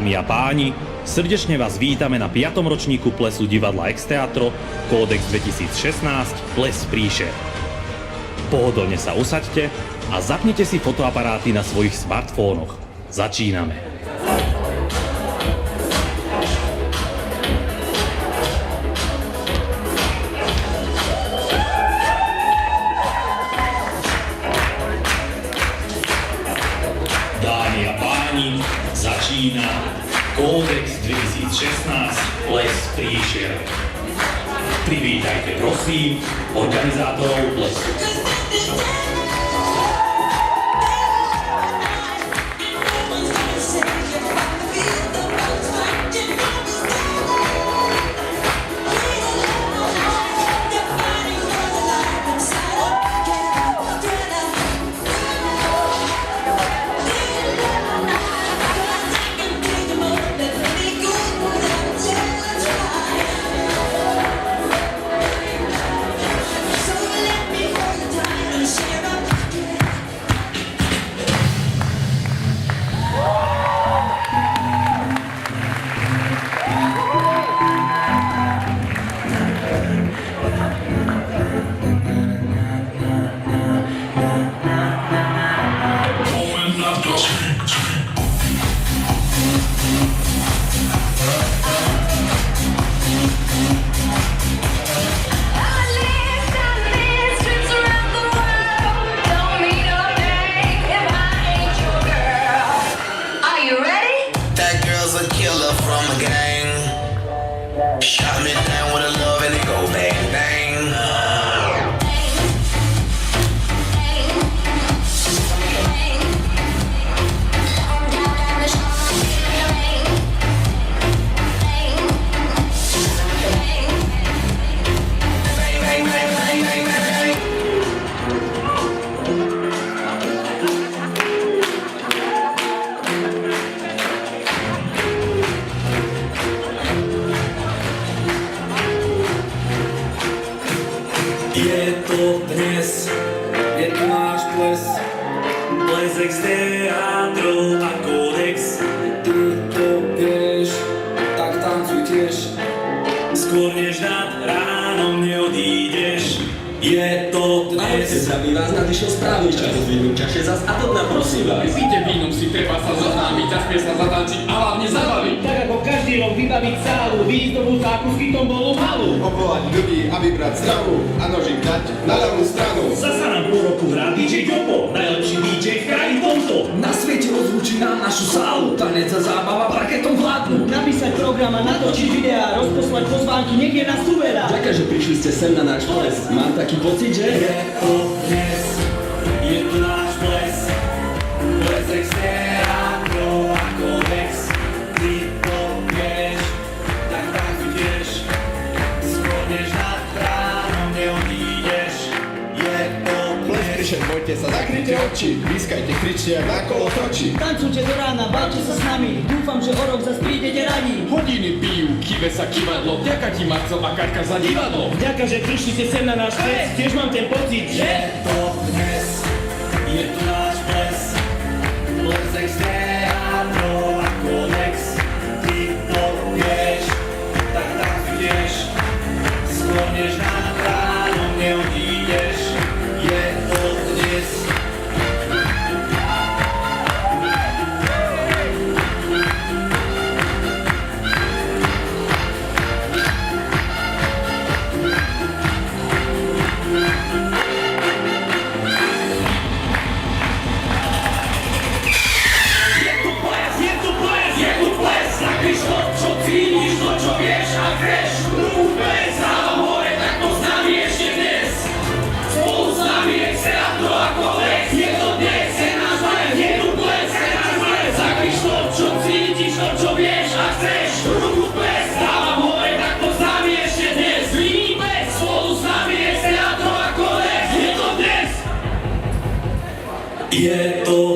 Dámy a páni, srdečne vás vítame na 5. ročníku plesu divadla Exteatro Kódex 2016 Ples Príšer. Pohodlne sa usaďte a zapnite si fotoaparáty na svojich smartfónoch. Začíname. Dámy a páni, začína Kódex 2016 Ples Príšer. Privítajte prosím organizátorov plesu. Je to dnes, je tu náš ples, ples Exteatro a Kódex. Ty to vieš, tak tancuj tiež, skôr než nad ránom neodídeš. Je to dnes. Zdraví vás nadišiel správny čas, rozvinúť čaše zas a to dna prosím vás. Píte vínom si treba sa zoznámiť, zaspie sa zatančiť a hlavne zabaviť. Tak ako každý rok vybaviť sálu, výzdobu zákusky tombolu malú. Obvolať ľudí a vybrať stravu a nožík dať na ľavú stranu. Zasa nám po roku hrá DJ Jopo, najlepší DJ v kraji tomto. Na svete rozlúči nám našu sálu, tanec a zábava parketom vládnu. Napísať program a natočiť videá, rozposlať pozvánky, niekde na stuvera. Ďakujem, že prišli ste sem na náš ples. Mám taký pocit, že Je to dnes, je tu náš ples, ples Exteatro a Kódex. Ty to vieš, tak tancuj tiež, skôr než nad ránom neodídeš. Je to Ples dnes. Príšer, bojte sa, zakryte oči, pískajte, kričte a nakolo točí. Tancujte do rána, bavte sa s nami, dúfam, že o rok zas prídete radi. Hodiny pijú, kýve sa kývadlo, vďaka ti Marcel a Katka za divadlo. Vďaka, že prišli ste sem na náš ples, tiež mám ten pocit, že to dnes, je tu náš ples, ples Exteatro a Kódex. Ty to vieš, tak tancuj tiež, skôr než nad ránom neodídeš. Je to dnes. Je to